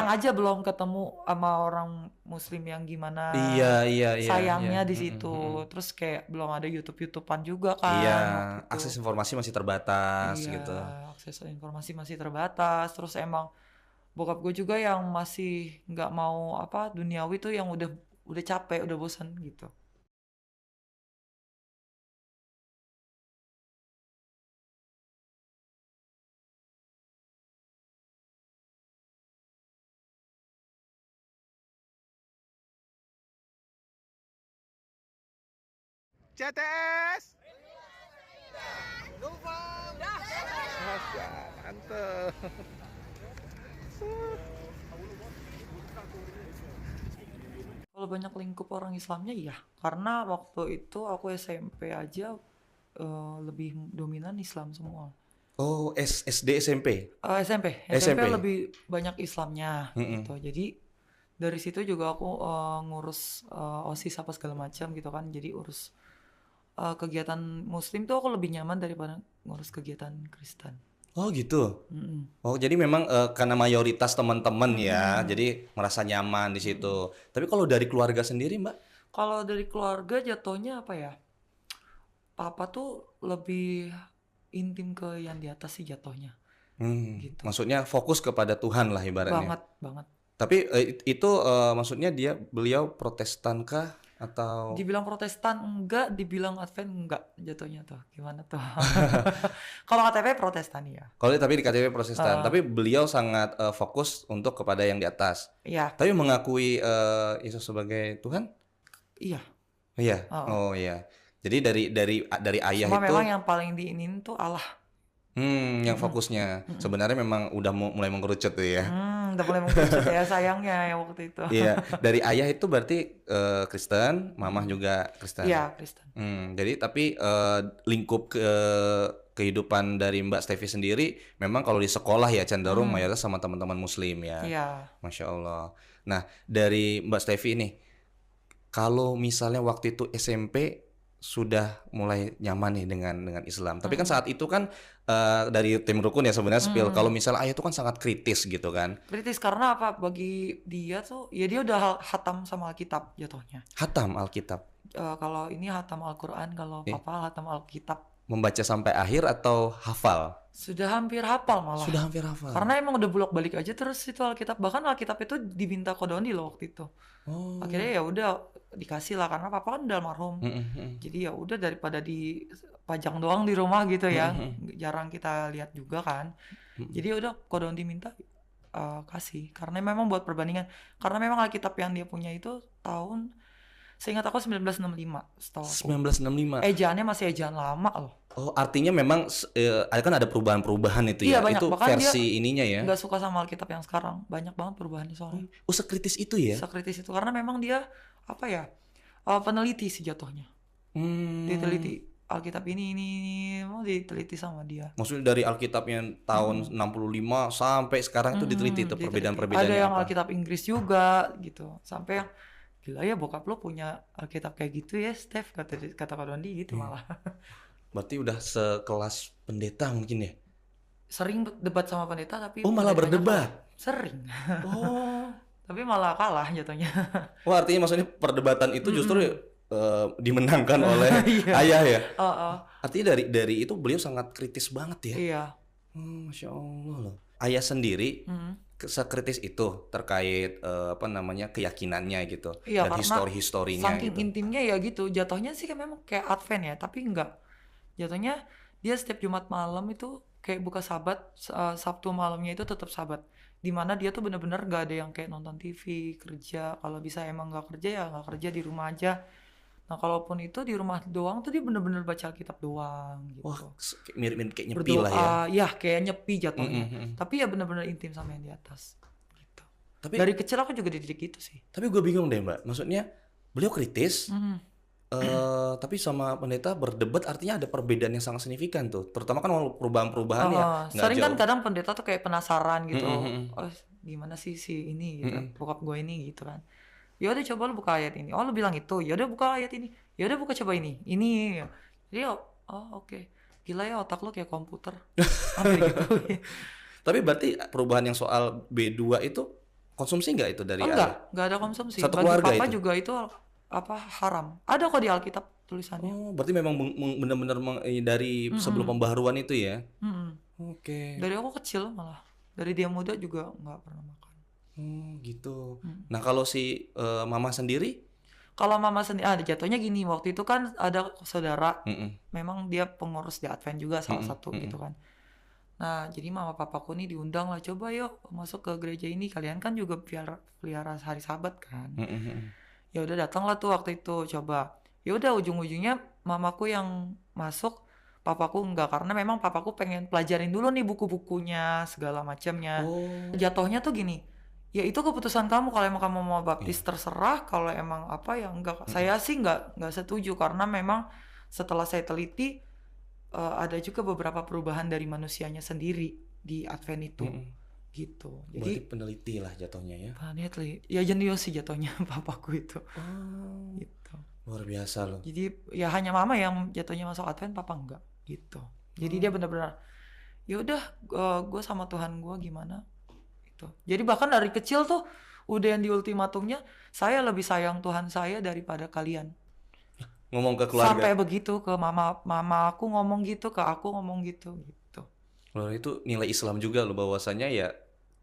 sayang aja belum ketemu sama orang muslim yang gimana Iya. sayangnya di situ. Terus kayak belum ada YouTube-YouTubean juga kan Iya, waktu itu. akses informasi masih terbatas Iya, gitu. akses informasi masih terbatas. Terus emang bokap gue juga yang masih nggak mau apa duniawi tuh, yang udah capek, udah bosan gitu. CTS. Dufan. Mantap. Kalau banyak lingkup orang Islamnya iya, karena waktu itu aku SMP aja lebih dominan Islam semua. Oh, SD, SMP? SMP lebih banyak Islamnya Mm-mm. gitu. Jadi dari situ juga aku ngurus OSIS apa segala macam gitu kan. Jadi urus kegiatan Muslim tuh aku lebih nyaman daripada ngurus kegiatan Kristen. Oh gitu. Mm-mm. Oh jadi memang karena mayoritas teman-teman ya, jadi merasa nyaman di situ. Tapi kalau dari keluarga sendiri, Mbak? Kalau dari keluarga jatuhnya apa ya? Papa tuh lebih intim ke yang di atas sih jatuhnya. Gitu. Maksudnya fokus kepada Tuhan lah ibaratnya. Banget. Tapi itu maksudnya beliau Protestan kah atau? Dibilang Protestan enggak, dibilang Advent enggak jatuhnya tuh. Gimana tuh? Kalau KTP Protestan ya. Kalau tapi di KTP Protestan, tapi beliau sangat fokus untuk kepada yang di atas. Iya, Tapi mengakui Yesus sebagai Tuhan? iya. Iya. Oh iya. Jadi dari ayah Cuma itu memang yang paling diinin tuh Allah. yang fokusnya. Sebenarnya memang udah mulai mengerucut tuh ya. Udah mulai mengkerucut ya sayangnya ya waktu itu. Iya, dari ayah itu berarti Kristen, mamah juga Kristen. Iya, Kristen. Jadi tapi lingkup kehidupan dari Mbak Stevi sendiri memang kalau di sekolah ya cenderung mayoritas sama teman-teman Muslim ya. Iya. Masya Allah. Nah dari Mbak Stevi ini, kalau misalnya waktu itu SMP sudah mulai nyaman nih dengan Islam. Tapi kan saat itu kan dari tim rukun ya sebenarnya spill. Kalau misalnya ayah itu kan sangat kritis gitu kan. Kritis karena apa? Bagi dia tuh, ya dia udah hatam sama Alkitab jatuhnya. Hatam Alkitab. Kalau ini hatam Al-Quran, kalau papa hatam Alkitab. Membaca sampai akhir atau hafal? Sudah hampir hafal malah. Sudah hampir hafal. Karena emang udah bolak-balik aja terus itu Alkitab. Bahkan Alkitab itu diminta kodoni loh waktu itu. Oh. Akhirnya ya udah dikasih lah karena papa kan udah almarhum. Jadi ya udah daripada dipajang doang di rumah gitu ya. Jarang kita lihat juga kan. Jadi ya udah kodoni diminta kasih. Karena memang buat perbandingan. Karena memang Alkitab yang dia punya itu tahun, seingat aku 1965 setahu aku. 1965. Ejaannya masih ejaan lama loh. Oh, artinya memang kan ada perubahan-perubahan itu Iya, ya. banyak. Itu Bahkan versi ininya ya. Nggak suka sama Alkitab yang sekarang. Banyak banget perubahannya soalnya. Oh, sekritis itu ya? Sekritis itu. Karena memang dia apa ya, peneliti sih jatuhnya. Diteliti Alkitab ini mau diteliti sama dia. Maksudnya dari Alkitab yang tahun 65 sampai sekarang itu diteliti tuh perbedaan-perbedaannya Ada yang apa? Alkitab Inggris juga gitu. Sampai yang gila ya bokap lo punya Alkitab kayak gitu ya, Steph, kata Kak Dondi gitu malah. Berarti udah sekelas pendeta mungkin ya? Sering debat sama pendeta tapi Oh, malah pendetanya berdebat? kalah. Sering. Oh. Tapi malah kalah jatuhnya. Wah, artinya maksudnya perdebatan itu justru dimenangkan oleh Iya. ayah ya? Heeh. Artinya dari itu beliau sangat kritis banget ya? Iya. Masya Allah loh. Ayah sendiri sekritis itu terkait keyakinannya gitu Iya, dan karena historinya saking gitu. intimnya ya gitu. Jatuhnya sih kan memang kayak Advent ya, tapi enggak. Jatuhnya dia setiap Jumat malam itu kayak buka Sabat, Sabtu malamnya itu tetap Sabat. Dimana dia tuh bener-bener gak ada yang kayak nonton TV, kerja. Kalau bisa emang gak kerja ya gak kerja, di rumah aja. Nah kalaupun itu di rumah doang tuh dia bener-bener baca Alkitab doang gitu. Wah, mirip-mirip kayak nyepi Berdoa, lah ya. ya kayak nyepi jatuhnya. Tapi ya bener-bener intim sama yang di atas. Gitu. Tapi Dari kecil aku juga dididik gitu sih. gue bingung deh Mbak. Maksudnya beliau kritis, tapi sama pendeta berdebat artinya ada perbedaan yang sangat signifikan tuh. Terutama kan perubahan-perubahan ya nggak Sering kan jauh. kadang pendeta tuh kayak penasaran gitu. Oh, gimana sih si ini gitu. Bokap gue ini gitu kan. Ya udah coba lu buka ayat ini. Oh, lu bilang itu. Ya udah buka ayat ini. Ya udah buka coba ini. Ini. Jadi oke. Gila ya otak lu kayak komputer. Hampir gitu. Tapi berarti perubahan yang soal B2 itu konsumsi nggak itu dari Oh ayah? enggak ada konsumsi. Satu Bagi keluarga papa itu? juga itu apa haram. Ada kok di Alkitab tulisannya. Oh, berarti memang benar-benar dari sebelum Mm-mm, pembaharuan itu ya? mm-mm. Oke. Dari aku kecil malah. Dari dia muda juga nggak pernah makan. Gitu. Mm. Nah, kalau si mama sendiri? Kalau mama sendiri, jatuhnya gini. Waktu itu kan ada saudara. Mm-mm, Memang dia pengurus di Advent juga salah mm-mm, satu mm-mm, gitu kan. Nah, jadi mama papaku nih diundang lah, coba yuk masuk ke gereja ini. Kalian kan juga pelihara hari Sabat kan. mm-mm, mm-mm. Ya udah datanglah tuh waktu itu coba. Ya udah ujung-ujungnya mamaku yang masuk, papaku enggak karena memang papaku pengen pelajarin dulu nih buku-bukunya segala macamnya. Oh, Jatuhnya tuh gini. Ya itu keputusan kamu kalau emang kamu mau baptis iya. terserah, kalau emang apa ya enggak. Mm-mm, Saya sih enggak setuju karena memang setelah saya teliti ada juga beberapa perubahan dari manusianya sendiri di Advent itu mm-mm. gitu. Berarti Jadi peneliti lah jatuhnya ya. Netli, ya jenius sih jatuhnya papaku itu Oh, gitu. luar biasa loh. Jadi ya hanya mama yang jatuhnya masuk Advent, papa enggak gitu. Jadi dia benar-benar ya udah gue sama Tuhan gue gimana gitu. Jadi bahkan dari kecil tuh udah yang di ultimatumnya, saya lebih sayang Tuhan saya daripada kalian. Ngomong ke keluarga. Sampai begitu ke mama aku ngomong gitu, ke aku ngomong gitu gitu. Loh, itu nilai Islam juga loh bahwasanya ya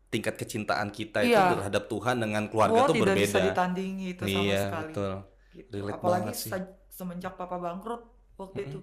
tingkat kecintaan kita itu Iya, terhadap Tuhan dengan keluarga tuh tidak bisa berbeda. ditandingi itu sama Iya, sekali betul. gitu. Relate Apalagi banget sih. semenjak papa bangkrut waktu itu.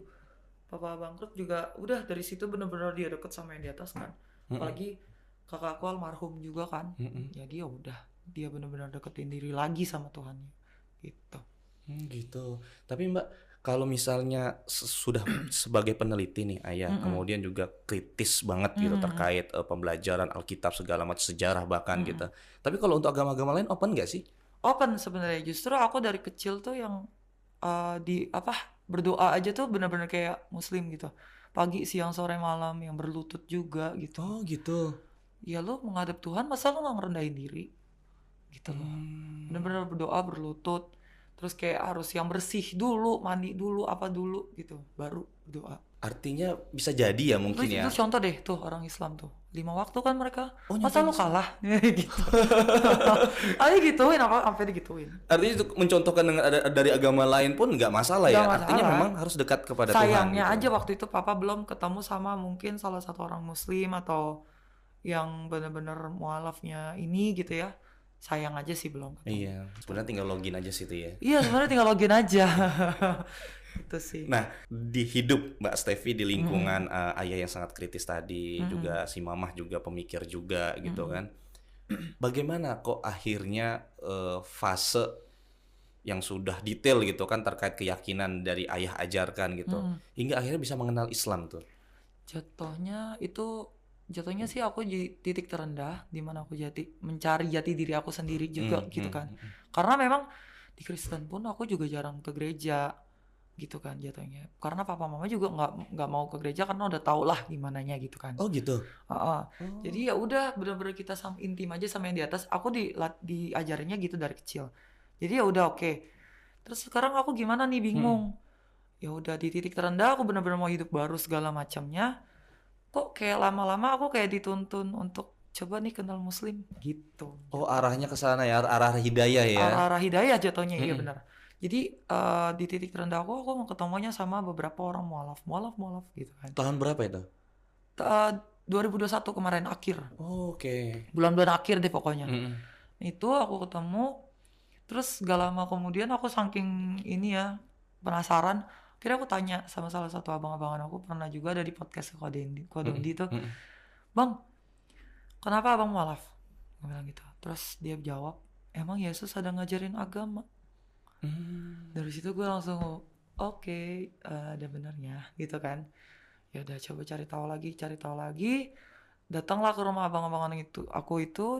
Papa bangkrut juga udah dari situ bener-bener dia deket sama yang di atas kan. Apalagi kakakku almarhum juga kan. Jadi ya udah dia bener-bener deketin diri lagi sama Tuhannya gitu. Gitu. Tapi Mbak, kalau misalnya sudah sebagai peneliti nih Ayah, kemudian juga kritis banget gitu terkait pembelajaran Alkitab segala macam sejarah bahkan gitu. Tapi kalau untuk agama-agama lain open nggak sih? Open sebenarnya, justru aku dari kecil tuh yang di apa berdoa aja tuh bener-bener kayak muslim gitu. Pagi, siang, sore, malam yang berlutut juga gitu. Oh gitu. Ya lu menghadap Tuhan masa lu nggak ngerendahin diri gitu loh. Bener-bener berdoa berlutut. Terus kayak harus yang bersih dulu, mandi dulu, apa dulu gitu, baru berdoa. Artinya bisa jadi ya mungkin Terus ya. contoh deh tuh orang Islam tuh 5 waktu kan mereka, Oh masa nyontohin lu Islam. kalah gitu. Ayo gituin, apa sampai digituin. Artinya itu mencontohkan dengan dari agama lain pun nggak masalah Nggak ya. Artinya masalah. memang harus dekat kepada Tuhan Sayangnya gitu. aja waktu itu papa belum ketemu sama mungkin salah satu orang muslim atau yang benar-benar mualafnya ini gitu ya. Sayang aja sih belum ketemu. Iya, sebenarnya tinggal login aja situ ya. Iya sebenarnya tinggal login aja. Itu sih. Nah, di hidup Mbak Stevi di lingkungan ayah yang sangat kritis tadi, juga si mamah juga pemikir juga gitu kan. Bagaimana kok akhirnya fase yang sudah detail gitu kan terkait keyakinan dari ayah ajarkan gitu, hingga akhirnya bisa mengenal Islam tuh. Jatuhnya sih aku di titik terendah di mana aku mencari jati diri aku sendiri juga gitu kan. Karena memang di Kristen pun aku juga jarang ke gereja gitu kan jatuhnya. Karena papa mama juga nggak mau ke gereja karena udah tau lah gimananya gitu kan. Oh gitu. Jadi ya udah bener-bener kita intim aja sama yang di atas. Aku diajarinnya gitu dari kecil. Jadi ya udah oke. Terus sekarang aku gimana nih bingung. Ya udah di titik terendah aku bener-bener mau hidup baru segala macamnya. Kok kayak lama-lama aku kayak dituntun untuk coba nih kenal muslim gitu. Oh arahnya ke sana ya, arah hidayah ya. Arah hidayah jatuhnya, iya benar. Jadi di titik terendah aku mau ketemunya sama beberapa orang mualaf gitu kan. Tahun berapa itu? 2021 kemarin akhir. Oh, oke. Bulan-bulan akhir deh pokoknya. Itu aku ketemu, terus gak lama kemudian aku saking ini ya penasaran. Akhirnya aku tanya sama salah satu abang-abangan aku, pernah juga ada di podcast Kodendi tuh. Bang, kenapa abang mualaf? Gue bilang gitu. Terus dia jawab, emang Yesus ada ngajarin agama? Dari situ gue langsung oke, ada benernya gitu kan. Ya udah coba cari tahu lagi. Datanglah ke rumah abang-abangan itu.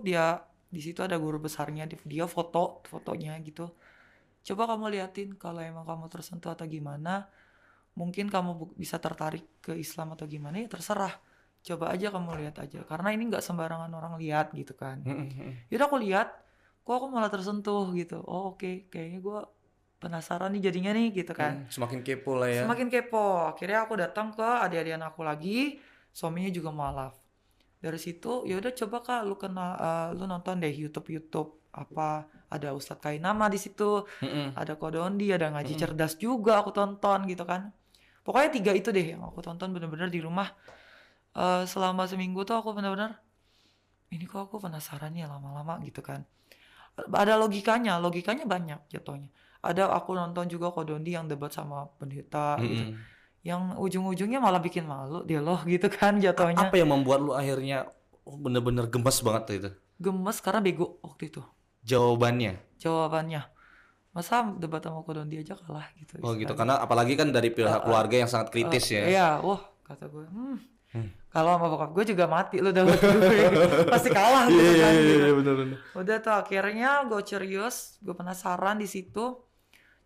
Dia di situ ada guru besarnya, dia fotonya gitu. Coba kamu liatin kalau emang kamu tersentuh atau gimana, mungkin kamu bisa tertarik ke Islam atau gimana ya terserah. Coba aja kamu lihat aja, karena ini nggak sembarangan orang lihat gitu kan. Yaudah aku lihat, kok aku malah tersentuh gitu. Oh oke, kayaknya gue penasaran nih jadinya nih gitu kan. Semakin kepo lah ya. Semakin kepo. Akhirnya aku datang ke adik-adikan aku lagi, suaminya juga mualaf. Dari situ ya udah coba Kak lu nonton deh YouTube apa ada Ustadz Kainama di situ, Mm-mm. ada Kodondi, ada ngaji Mm-mm. cerdas juga aku tonton gitu kan. Pokoknya 3 itu deh yang aku tonton bener-bener di rumah. Selama seminggu tuh aku bener-bener ini kok aku penasaran ya lama-lama gitu kan. Ada logikanya banyak jatuhnya. Ada aku nonton juga Kodondi yang debat sama pendeta gitu. Mm-mm. Yang ujung-ujungnya malah bikin malu dia loh gitu kan jatuhnya. Apa yang membuat lu akhirnya bener-bener gemes banget tuh itu? Gemes karena bego waktu itu Jawabannya. jawabannya. Masa debat sama Kodondi aja kalah gitu Oh gitu, istilahnya. karena apalagi kan dari pihak keluarga yang sangat kritis ya. Iya, wah kata gue, kalau sama bokap gue juga mati lu debat gue, pasti kalah gitu kan gitu. bener-bener. Udah tuh akhirnya gue curious, gue penasaran di situ.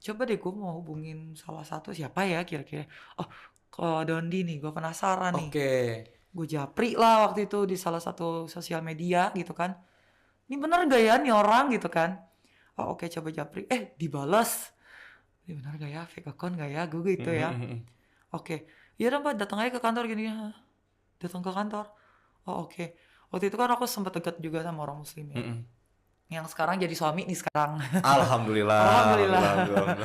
Coba deh gue mau hubungin salah satu siapa ya kira-kira. Oh, Kodondi nih, gue penasaran nih. Oke. Gue japri lah waktu itu di salah satu sosial media gitu kan. Ini bener gak ya nih orang gitu kan. Oh oke coba japri. Dibalas. Ini bener gak ya fake account gak ya gue gitu ya. Oke. Ya udah Pak datang aja ke kantor gini ya. Datang ke kantor. Oh oke. Waktu itu kan aku sempat dekat juga sama orang muslim ya. Yang sekarang jadi suami nih sekarang. Alhamdulillah. Alhamdulillah. Alhamdulillah.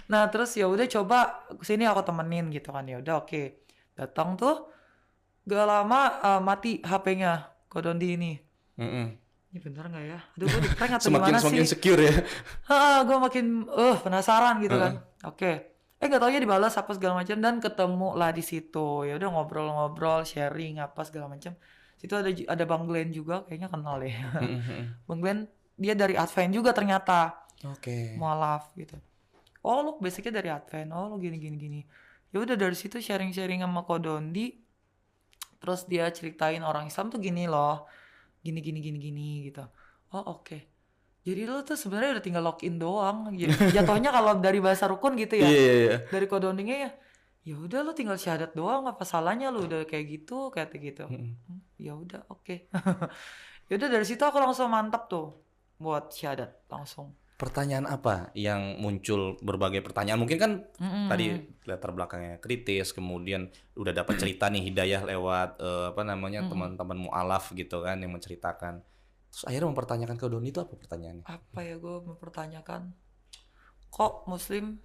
Nah terus ya udah coba kesini aku temenin gitu kan ya udah oke. Datang tuh gak lama mati HP-nya Kodondi ini. Mm-mm. Ini bener gak ya? Aduh gue di prank atau Semakin gimana semakin sih? secure ya. Gue makin penasaran gitu kan. Oke. Gak taunya dibalas apa segala macam dan ketemu lah di situ. Ya udah ngobrol-ngobrol, sharing apa segala macam. Situ ada Bang Glenn juga kayaknya kenal deh. Bang Glenn dia dari Advent juga ternyata. Oke. Mualaf gitu. Oh lu basicnya dari Advent. Oh lu gini. Ya udah dari situ sharing-sharing sama Kodondi. Terus dia ceritain orang Islam tuh gini loh. Gini gitu. Oh oke. Jadi lu tuh sebenarnya udah tinggal login doang. Jatuhnya kalau dari bahasa rukun gitu ya. Iya. Dari Kodondinya ya udah lu tinggal syahadat doang, apa salahnya lu udah kayak gitu, Ya udah oke. Ya udah dari situ aku langsung mantap tuh buat syahadat langsung. Pertanyaan apa yang muncul, berbagai pertanyaan mungkin kan tadi latar belakangnya kritis, kemudian udah dapat cerita nih hidayah lewat teman-teman mualaf gitu kan yang menceritakan. Terus akhirnya mempertanyakan ke Doni itu apa pertanyaannya? Apa ya gue mempertanyakan kok muslim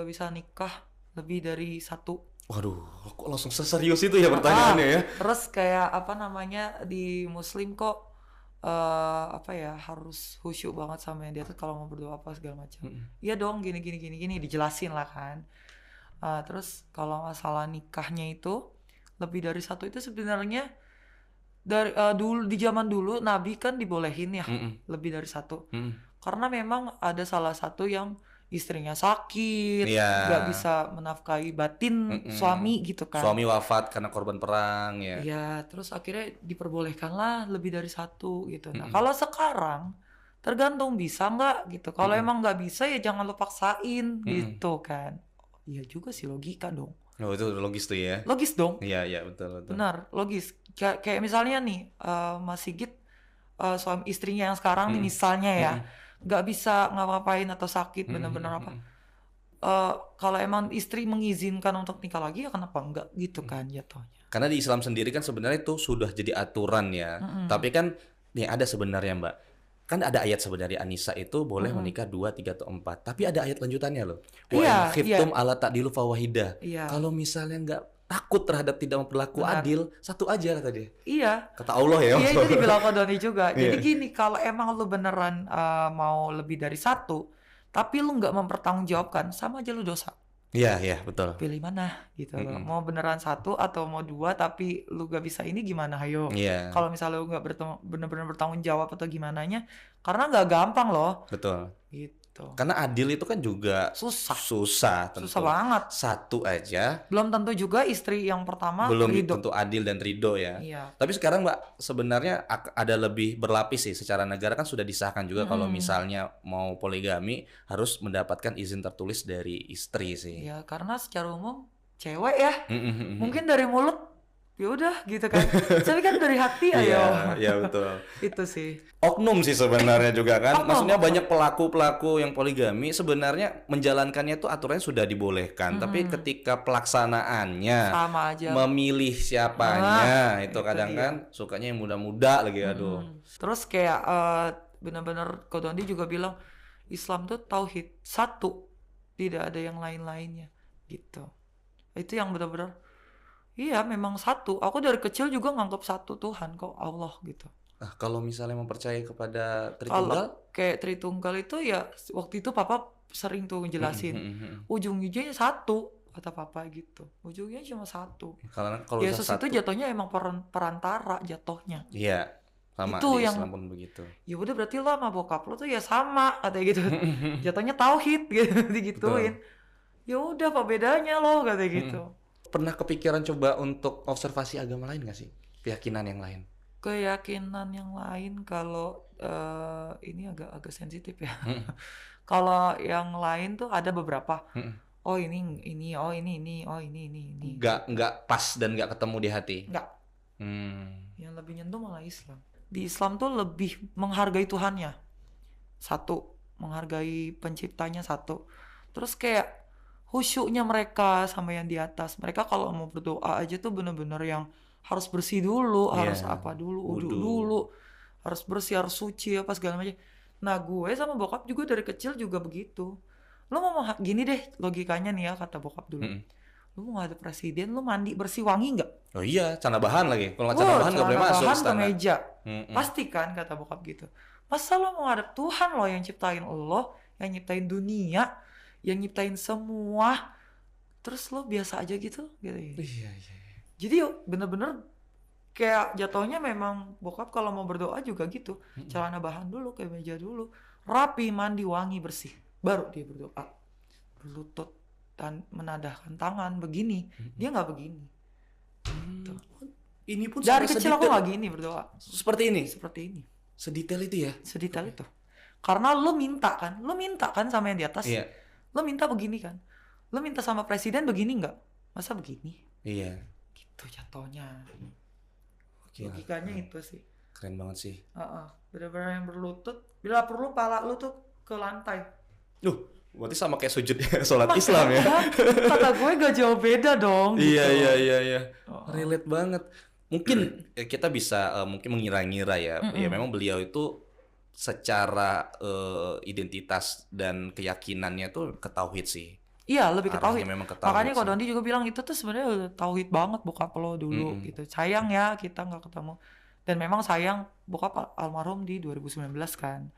bisa nikah lebih dari satu? Waduh, kok langsung seserius itu ya pertanyaannya ya? Terus kayak di muslim kok harus khusyuk banget sama yang di atas kalau mau berdoa apa segala macam. Iya dong gini dijelasin lah kan. Terus kalau masalah nikahnya itu lebih dari satu itu sebenarnya dari dulu di zaman dulu Nabi kan dibolehin ya lebih dari satu. Karena memang ada salah satu yang istrinya sakit, nggak bisa menafkahi batin suami gitu kan. Suami wafat karena korban perang ya. Iya, terus akhirnya diperbolehkanlah lebih dari satu gitu. Nah, kalau sekarang tergantung bisa nggak gitu. Kalau emang nggak bisa ya jangan lo paksain gitu kan. Iya juga sih logika dong. Oh itu logis tuh ya. Logis dong. Iya betul. Benar, logis. Kayak misalnya nih Mas Sigit suami istrinya yang sekarang nih misalnya ya nggak bisa ngapa-ngapain atau sakit bener-bener apa. Kalau emang istri mengizinkan untuk nikah lagi ya kenapa enggak gitu kan jatuhnya. Karena di Islam sendiri kan sebenarnya itu sudah jadi aturan ya. Tapi kan nih ada sebenarnya Mbak. Kan ada ayat sebenarnya An-Nisa itu boleh menikah 2, 3 atau 4. Tapi ada ayat lanjutannya loh. Wa in khiftum alla ta'dilu fawahida. Kalau misalnya nggak takut terhadap tidak berlaku adil, satu aja kata dia. Iya. Kata Allah ya. Iya itu dibilang Kodoni juga. Jadi gini, kalau emang lu beneran mau lebih dari satu, tapi lu nggak mempertanggungjawabkan, sama aja lu dosa. Iya betul. Pilih mana gitu loh. Mau beneran satu atau mau dua, tapi lu gak bisa ini gimana? Ayo. Iya. Kalau misalnya lu nggak bener-bener bertanggung jawab atau gimananya, karena nggak gampang loh. Betul. Gitu. Karena adil itu kan juga susah tentu. Susah banget. Satu aja. Belum tentu juga istri yang pertama belum ridho. tentu adil dan ridho ya. Iya. Tapi sekarang Mbak sebenarnya ada lebih berlapis sih. Secara negara kan sudah disahkan juga kalau misalnya mau poligami harus mendapatkan izin tertulis dari istri sih. Iya, karena secara umum cewek ya. Mungkin dari mulut ya udah gitu kan. Tapi kan dari hati ayo. Iya betul. Itu sih. Oknum sih sebenarnya juga kan. Oknum, Maksudnya oknum. banyak pelaku-pelaku yang poligami sebenarnya menjalankannya tuh aturannya sudah dibolehkan, tapi ketika pelaksanaannya Sama aja. memilih siapanya itu itu kadang dia. kan sukanya yang muda-muda lagi aduh. Terus kayak benar-benar Kodondi juga bilang Islam tuh tauhid satu, tidak ada yang lain-lainnya gitu. Itu yang benar-benar iya memang satu. Aku dari kecil juga nganggap satu Tuhan kok Allah gitu. Nah, kalau misalnya mempercayai kepada Kalau Tritunggal, kayak Tritunggal itu ya waktu itu Papa sering tuh ngejelasin ujung-ujungnya satu kata Papa gitu. Ujungnya cuma satu. kalau Yesus satu, itu jatuhnya emang perantara jatuhnya. iya sama Itu di yang Islam pun begitu. ya udah berarti lo sama bokap lo tuh ya sama katanya gitu. Jatuhnya tauhid gitu digituin. Ya udah apa bedanya lo katanya gitu. Pernah kepikiran coba untuk observasi agama lain gak sih? Keyakinan yang lain? Keyakinan yang lain kalau ini agak sensitif ya. Kalau yang lain tuh ada beberapa. Oh ini, oh ini, oh ini. Nggak pas dan nggak ketemu di hati? Enggak. Hmm. Yang lebih nyentuh malah Islam. Di Islam tuh lebih menghargai Tuhannya. Satu, menghargai penciptanya satu. Terus kayak khusyuknya mereka sama yang di atas. Mereka kalau mau berdoa aja tuh bener-bener yang harus bersih dulu, harus Iya. apa dulu, Wudu. uduk dulu, harus bersih, harus suci apa segala macam. Nah gue sama bokap juga dari kecil juga begitu. Lu mau gini deh logikanya nih ya kata bokap dulu. Lu mau ada presiden, lu mandi bersih wangi nggak? Oh iya, celana bahan lagi. Kalau nggak celana bahan nggak boleh celana masuk bahan ke istana. meja. Pasti kan kata bokap gitu. Masa lo mau ngadep Tuhan lo yang ciptain lo, yang nyiptain dunia, yang nyiptain semua, terus lo biasa aja gitu ya. Iya. Jadi bener-bener kayak jatuhnya memang bokap kalau mau berdoa juga gitu. Celana bahan dulu, ke meja dulu, rapi, mandi, wangi, bersih, baru dia berdoa. Berlutut dan menadahkan tangan begini. Dia nggak begini. Gitu. Ini pun Dari sampai kecil aku sedetail nggak gini berdoa. seperti ini. Seperti ini. Sedetail itu ya? Sedetail itu. Karena lo minta kan sama yang di atas. Iya. Lo minta begini kan. Lo minta sama presiden begini nggak? Masa begini? Iya. Gitu jatuhnya. Oke. Logikanya itu sih. Keren banget sih. Benar-benar yang berlutut. Bila perlu pala lu tuh ke lantai. Berarti sama kayak sujud sholat Islam ya? Kata gue gak jauh beda dong. Gitu. Iya. Relate banget. Mungkin kita bisa mungkin mengira-ngira ya. Ya memang beliau itu secara identitas dan keyakinannya tuh ke tauhid sih. Iya lebih ke Arahnya tauhid. memang ke tauhid Makanya sih. Kodondi juga bilang itu tuh sebenarnya udah tauhid banget bokap lo dulu gitu. Sayang ya kita nggak ketemu. Dan memang sayang bokap almarhum di 2019 kan.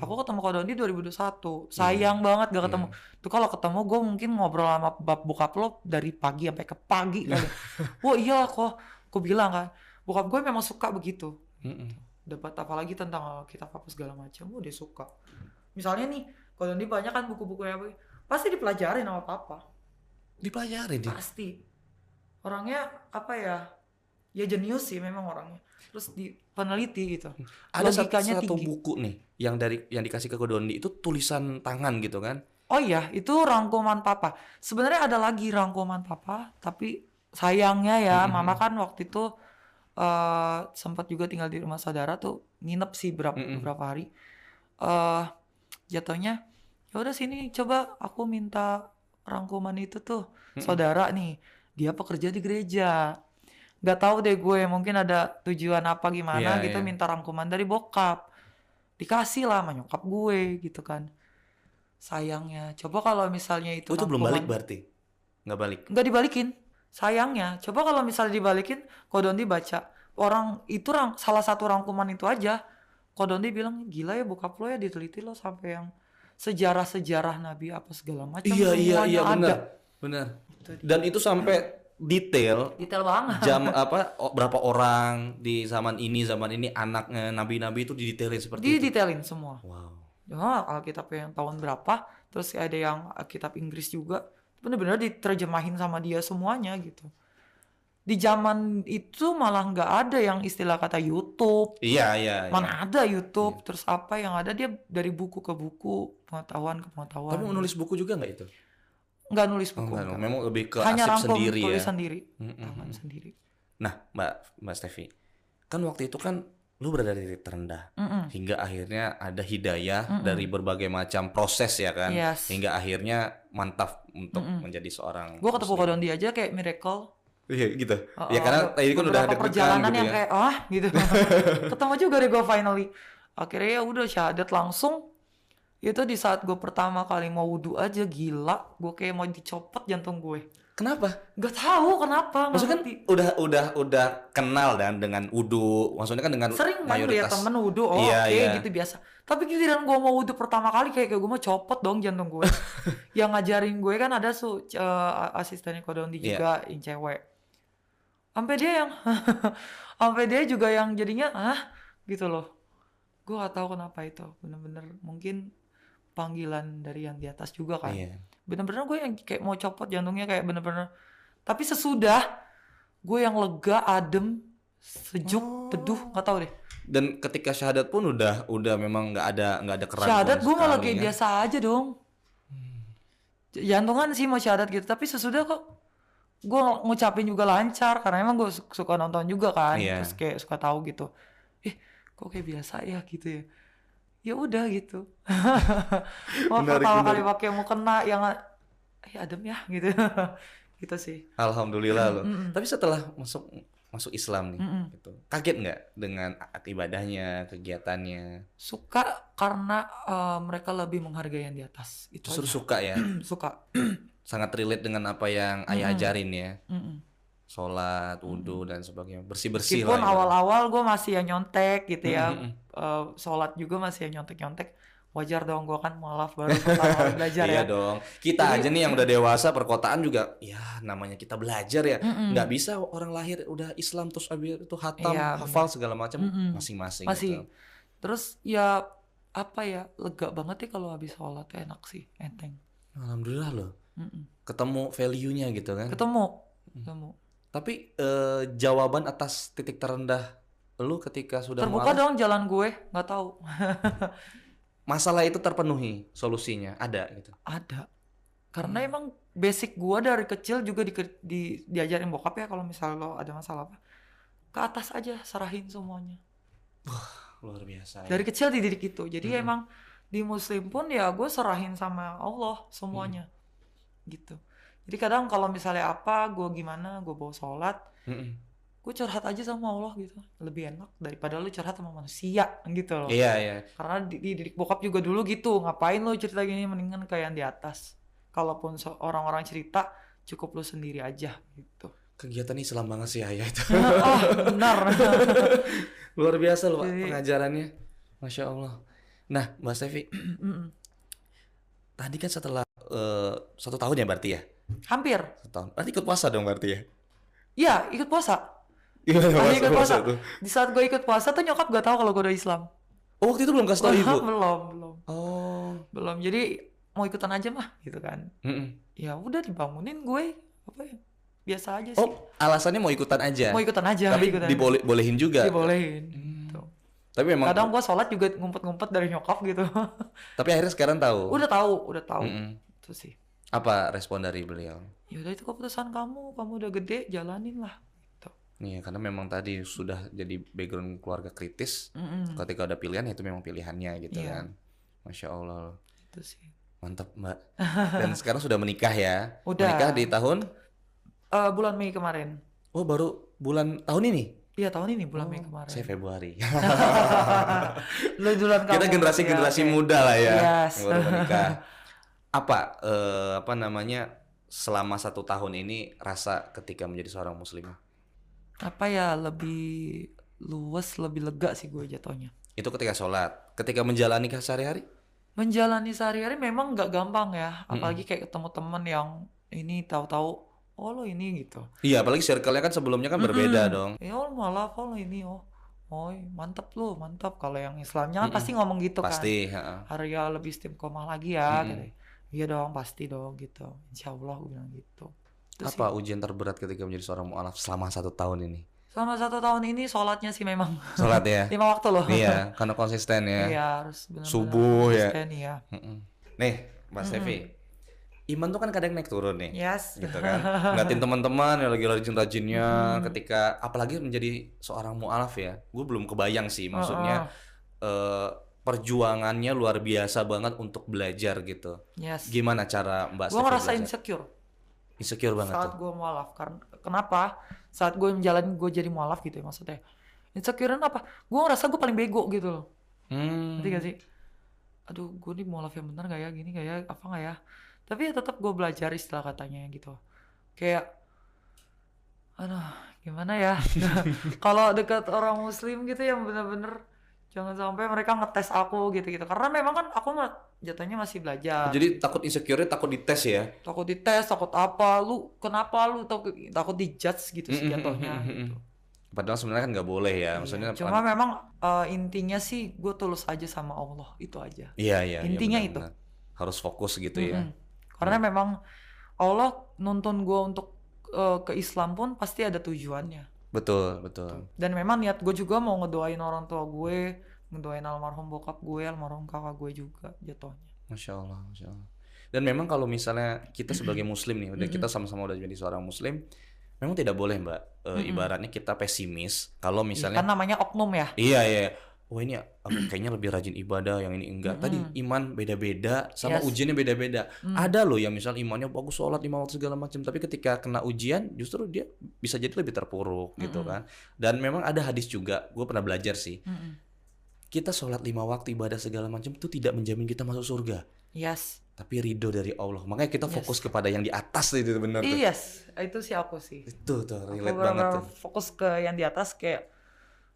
Aku ketemu Kodondi 2021. Sayang banget gak ketemu. Tuh kalau ketemu gue mungkin ngobrol sama bokap lo dari pagi sampai ke pagi kali. Wah iya kok. Gue bilang kan. Bokap gue memang suka begitu. Dapat apalagi tentang kitab apa segala macam. Dia suka. Misalnya nih Kodondi banyak kan buku-buku apa. Pasti dipelajarin sama papa. Dipelajari dia. Pasti. Orangnya apa ya? Ya jenius sih memang orangnya. Terus peneliti gitu. Ada Logikanya satu tinggi. buku nih yang dikasih ke Kodondi itu tulisan tangan gitu kan? Oh iya, itu rangkuman papa. Sebenarnya ada lagi rangkuman papa, tapi sayangnya ya, mama kan waktu itu sempat juga tinggal di rumah saudara tuh, nginep sih beberapa hari. Jatuhnya, ya udah sini coba aku minta rangkuman itu tuh, saudara nih, dia pekerja di gereja. Gak tahu deh gue, mungkin ada tujuan apa gimana gitu, minta rangkuman dari bokap. Dikasih lah sama nyokap gue gitu kan. Sayangnya, coba kalau misalnya itu itu belum balik rangkuman- berarti? Nggak balik? Nggak dibalikin. Sayangnya, coba kalau misalnya dibalikin, Kodondi baca. Orang itu salah satu rangkuman itu aja. Kodondi bilang, gila ya bokap lo ya diteliti lo sampai yang sejarah-sejarah Nabi apa segala macam. Iya semuanya ada. benar. Dan itu sampai detail Detail banget. jam berapa orang di zaman ini anaknya nabi-nabi itu didetailin seperti itu. Didetailin semua. Wow. Ya, Alkitab yang tahun berapa, terus ada yang Alkitab Inggris juga. Bener-bener diterjemahin sama dia semuanya gitu. Di zaman itu malah nggak ada yang istilah kata YouTube. Iya. Mana ada YouTube, terus apa yang ada dia dari buku ke buku, pengetahuan ke pengetahuan. Tapi menulis buku juga nggak itu? Nggak nulis buku. Enggak, enggak. memang lebih ke Hanya arsip rangkum sendiri ya. tulis sendiri. Tangan sendiri. Nah, Mbak Stevi, kan waktu itu kan lu berada di titik terendah hingga akhirnya ada hidayah dari berbagai macam proses ya kan, Yes. hingga akhirnya mantap untuk menjadi seorang Gue ketemu muslim. Kodondi aja kayak miracle. Iya gitu. Ya karena tadi kan udah beberapa deg-degan perjalanan gitu yang ya. kayak gitu. Ketemu juga deh gue finally. Akhirnya ya udah syahadat langsung. Itu di saat gue pertama kali mau wudhu aja, gila. Gue kayak mau dicopot jantung gue. Kenapa? Gak tahu kenapa. Nggak Maksudnya kan ngerti. udah kenal dan dengan wudu, maksudnya kan dengan Sering kan lihat mayoritas. temen wudhu, Iya, oke, iya. gitu biasa. Tapi giliran gue mau wudhu pertama kali kayak gue mau copot dong jantung gue. Yang ngajarin gue kan ada asistennya Kodondi Iya. juga yang cewek. Sampai dia juga yang jadinya gitu loh. Gue gak tahu kenapa itu. Bener-bener mungkin panggilan dari yang di atas juga kan. Iya. Bener-bener gue yang kayak mau copot jantungnya kayak bener-bener. Tapi sesudah gue yang lega, adem, sejuk, teduh, nggak tahu deh. Dan ketika syahadat pun udah memang nggak ada keraguan Syahadat gue malah sekali, kayak kan? biasa aja dong. Jantungan sih mau syahadat gitu, tapi sesudah kok gue ngucapin juga lancar karena emang gue suka nonton juga kan. Iya. Terus kayak suka tahu gitu. Kok kayak biasa ya gitu ya. Ya udah gitu. Wah, Menarik, pertama menarik. kali pakai mau kena yang adem ya gitu. Gitu sih. Alhamdulillah loh. Tapi setelah masuk Islam nih, gitu, kaget nggak dengan ibadahnya, kegiatannya? Suka karena mereka lebih menghargai yang di atas. Itu Justru aja. suka ya, Suka. sangat relate dengan apa yang ayah ajarin ya, Mm-mm. sholat, wudhu dan sebagainya, bersih Meskipun lah. Ya. awal-awal gue masih yang nyontek gitu ya. Mm-mm. Sholat juga masih yang nyontek-nyontek. Wajar dong, gue kan mualaf baru pertama kali belajar Iya ya. dong. Kita Jadi- aja nih yang udah dewasa perkotaan juga, ya namanya kita belajar ya. Nggak bisa orang lahir udah Islam terus abis itu hatam, Iya, hafal segala macam Mm-mm. masing-masing. Masih. Gitu. Terus ya apa ya, lega banget ya kalau habis sholat, enak sih, enteng. Alhamdulillah loh. Mm-mm. Ketemu value-nya gitu kan. Ketemu. Tapi jawaban atas titik terendah lu ketika sudah Terbuka mualaf, dong jalan gue, nggak tahu. masalah itu terpenuhi, solusinya ada gitu. Ada. Karena emang basic gue dari kecil juga diajarin bokap ya, kalau misalnya lo ada masalah apa, ke atas aja, serahin semuanya. Luar biasa. Dari kecil dididik itu. Jadi emang di muslim pun ya gue serahin sama Allah semuanya. Gitu. Jadi kadang kalau misalnya apa, gue gimana, gue bawa sholat, Mm-mm. gue curhat aja sama Allah gitu. Lebih enak daripada lu curhat sama manusia gitu loh. Iya, iya. Karena dididik bokap juga dulu gitu. Ngapain lu cerita gini, mendingan kayak yang di atas. Kalaupun orang-orang cerita, cukup lu sendiri aja gitu. Kegiatan Islam banget sih ayah itu. Benar. Luar biasa loh Pak, Jadi- pengajarannya. Masya Allah. Nah, Mbak Stevi, Mm-mm. tadi kan setelah 1 tahun ya berarti ya? Hampir. 1 tahun. Berarti ikut puasa dong berarti ya? Iya, ikut puasa. Gimana Ada ikut puasa. tuh? Di saat gue ikut puasa tuh nyokap gak tahu kalau gue udah Islam. Oh, waktu itu belum kasih tau ibu? Belum. Oh. Jadi mau ikutan aja mah gitu kan. Mm-mm. Ya udah dibangunin gue. Apa ya? Biasa aja sih. Oh, alasannya mau ikutan aja? Mau ikutan aja. Tapi ikutan. dibolehin juga? Dibolehin. Gitu. Tapi memang, Kadang gue sholat juga ngumpet-ngumpet dari nyokap gitu. tapi akhirnya sekarang tahu? Udah tahu. Mm-mm. Itu sih. Apa respon dari beliau? Ya udah, itu keputusan kamu udah gede, jalanin lah. Gitu. Iya, karena memang tadi sudah jadi background keluarga kritis. Ketika ada pilihan, itu memang pilihannya gitu Iya. kan. Masya Allah. Itu sih. Mantap, Mbak. Dan sekarang sudah menikah ya? Udah. Menikah di tahun? Bulan Mei kemarin. Oh, baru bulan tahun ini? Iya, tahun ini bulan Mei kemarin. Saya Februari. Lu duluan kamu. Kita generasi Iya, oke. muda lah ya. Yes. Yang baru menikah. Apa namanya, selama 1 tahun ini rasa ketika menjadi seorang muslimah? Apa ya, lebih luwes, lebih lega sih gue jatuhnya. Itu ketika sholat. Ketika menjalani sehari-hari? Menjalani sehari-hari memang nggak gampang ya, apalagi kayak ketemu temen yang ini tahu-tahu, oh lo ini gitu. Iya, apalagi circle-nya kan sebelumnya kan berbeda dong. Ya oh malah oh lo ini, oh mantap lo, mantap. Kalau yang Islamnya kan pasti ngomong gitu kan. Pasti. Ha-ha. Harya lebih istiqomah lagi ya, gitu. Iya dong, pasti dong gitu. Insya Allah gue bilang gitu. Itu sih. Apa ujian terberat ketika menjadi seorang mu'alaf selama 1 tahun ini? Selama 1 tahun ini sholatnya sih memang Sholat ya? 5 waktu loh. Iya, karena konsisten ya. Iya, harus benar-benar Subuh ya. konsisten, iya. Mm-mm. Nih, Mbak Stevi, iman tuh kan kadang naik turun nih. Yes. Gitu kan. Ngeliatin teman-teman yang lagi rajin-rajinnya ketika apalagi menjadi seorang mualaf ya. Gue belum kebayang sih maksudnya perjuangannya luar biasa banget untuk belajar gitu. Yes. Gimana cara Mbak Gue Stevi ngerasa belajar? insecure Insecure banget saat tuh. gue mualaf. Karena kenapa? Saat gue menjalani gue jadi mualaf gitu ya maksudnya. Insecure apa? Gue ngerasa gue paling bego gitu loh. Ngerti gak sih? Aduh, gue nih mualaf yang bener gak ya? Gini gak ya? Apa gak ya? Tapi ya tetap gue belajar istilah katanya gitu. Kayak, aduh, gimana ya? Kalau dekat orang muslim gitu yang bener-bener jangan sampai mereka ngetes aku gitu-gitu. Karena memang kan aku jatuhnya masih belajar. Jadi takut insecure, takut dites ya. Takut dites, takut apa? Lu kenapa lu takut dijudge gitu sih jatuhnya gitu. Padahal sebenarnya kan nggak boleh ya. Maksudnya Cuma memang intinya sih gue tulus aja sama Allah, itu aja. iya, Intinya benar-benar. Harus fokus gitu ya. Karena memang Allah nuntun gue untuk ke Islam pun pasti ada tujuannya. Betul. Dan memang niat gue juga mau ngedoain orang tua gue, ngedoain almarhum bokap gue, almarhum kakak gue juga jatuhnya. Masya Allah. Dan memang kalau misalnya kita sebagai muslim nih, kita sama-sama udah jadi seorang muslim, memang tidak boleh Mbak, ibaratnya kita pesimis kalau misalnya Kan namanya oknum ya. Iya. Oh ini kayaknya lebih rajin ibadah, yang ini enggak. Tadi iman beda-beda, sama ujiannya beda-beda. Ada loh yang misal imannya bagus, sholat 5 waktu segala macam, tapi ketika kena ujian justru dia bisa jadi lebih terpuruk gitu kan. Dan memang ada hadis juga, gue pernah belajar sih. Kita sholat 5 waktu ibadah segala macam itu tidak menjamin kita masuk surga. Yes. Tapi ridho dari Allah. Makanya kita fokus kepada yang di atas itu benar tuh. Yes, itu sih aku sih. Itu tuh Aku relate banget tuh. fokus ke yang di atas kayak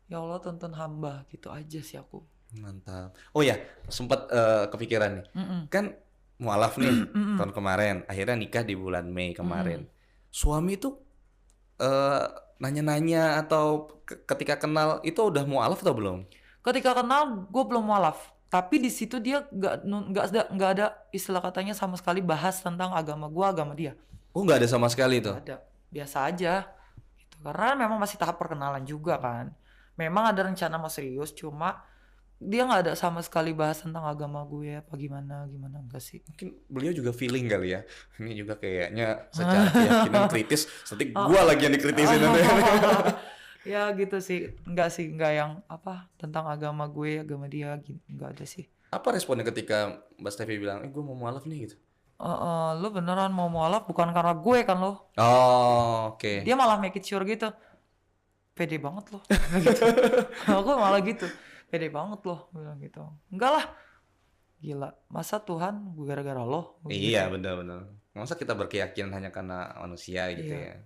ya Allah tuntun hamba gitu aja sih aku. Mantap. Oh ya, sempat kepikiran nih. Kan mualaf nih tahun kemarin, akhirnya nikah di bulan Mei kemarin. Suami tuh nanya-nanya atau ketika kenal itu udah mualaf atau belum? Ketika kenal gue belum mualaf, tapi di situ dia nggak ada istilah katanya sama sekali bahas tentang agama gue, agama dia. Oh, nggak ada sama sekali tuh. Nggak ada, biasa aja. Gitu. Karena memang masih tahap perkenalan juga kan. Memang ada rencana mau serius, cuma dia nggak ada sama sekali bahas tentang agama gue apa gimana enggak sih. Mungkin beliau juga feeling kali ya. Ini juga kayaknya secara keyakinan kritis, nanti gue lagi yang dikritisin nanti. Ya gitu sih, enggak yang apa tentang agama gue, agama dia, enggak ada sih. Apa responnya ketika Mbak Stevi bilang, gue mau mualaf nih gitu? Lu beneran mau mualaf bukan karena gue kan lo? Oh, oke. Dia malah make it sure gitu. Pede banget loh. Gitu. Aku malah gitu. Pede banget loh bilang gitu. Enggak lah. Gila, masa Tuhan gara-gara lo? Iya, benar-benar. Masa kita berkeyakinan hanya karena manusia gitu ya.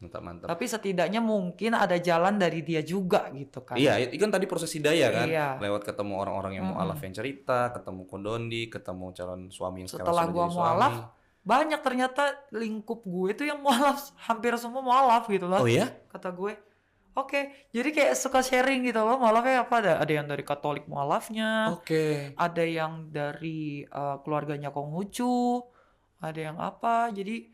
Mantap. Tapi setidaknya mungkin ada jalan dari dia juga gitu kan. Iya, itu kan tadi proses hidayah kan. Iya. Lewat ketemu orang-orang yang mualaf yang cerita, ketemu kondondi, ketemu calon suami yang sekarang Setelah sudah gua jadi mualaf, suami. banyak ternyata lingkup gue tuh yang mualaf, hampir semua mualaf gitu lah. Oh ya? Kata gue. Oke, jadi kayak suka sharing gitu loh, mualafnya apa ada yang dari Katolik mualafnya, Oke. ada yang dari keluarganya Konghucu, ada yang apa, jadi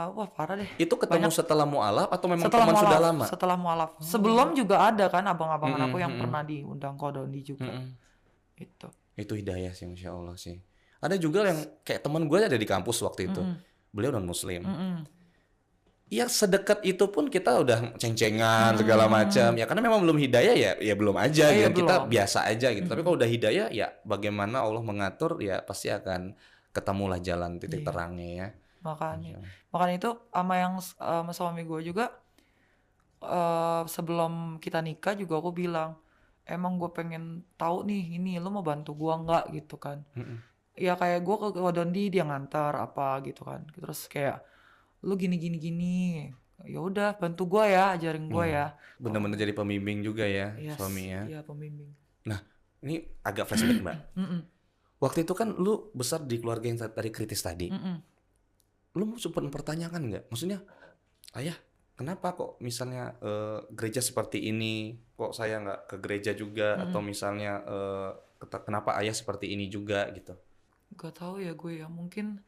wah parah deh. Itu ketemu setelah mualaf atau memang Setelah teman mualaf, sudah lama? setelah mualaf. Sebelum juga ada kan abang-abangan aku yang pernah diundang Kodondi juga. Itu hidayah sih, Masya Allah sih. Ada juga yang kayak teman gue ada di kampus waktu itu. Beliau non muslim. Ya sedekat itu pun kita udah ceng-cengan segala macam. Ya karena memang belum hidayah ya belum aja Iya, gitu. Kita belum. biasa aja gitu. Tapi kalau udah hidayah ya bagaimana Allah mengatur ya pasti akan ketemulah jalan titik terangnya ya. Makanya itu sama suami gue juga sebelum kita nikah juga aku bilang emang gue pengen tahu nih ini lu mau bantu gue nggak gitu kan. Ya kayak gue ke Kodondi dia ngantar apa gitu kan. Terus kayak lu gini ya udah bantu gue ya, ajarin gue ya. Benar-benar jadi pembimbing juga ya suami ya. Iya pembimbing. Nah ini agak flashback Mbak. Waktu itu kan lu besar di keluarga yang tadi kritis tadi. Lu sempat mempertanyakan nggak? Maksudnya, ayah, kenapa kok misalnya gereja seperti ini, kok saya nggak ke gereja juga, atau misalnya kenapa ayah seperti ini juga gitu? Gak tahu ya gue ya, mungkin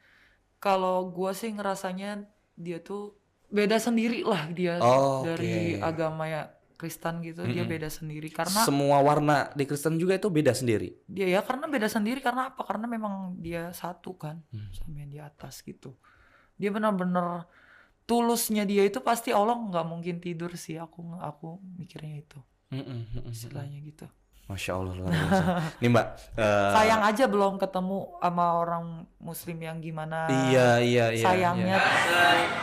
kalau gue sih ngerasanya dia tuh beda sendiri lah dia dari agama ya Kristen gitu, dia beda sendiri karena Semua warna di Kristen juga itu beda sendiri. dia ya karena beda sendiri karena apa? Karena memang dia satu kan sama yang di atas gitu. Dia benar-benar tulusnya dia itu pasti Allah nggak mungkin tidur sih, aku mikirnya itu istilahnya gitu. Masya Allah luar biasa. Nih Mbak, Sayang aja belum ketemu sama orang Muslim yang gimana. iya. Sayangnya. Iya.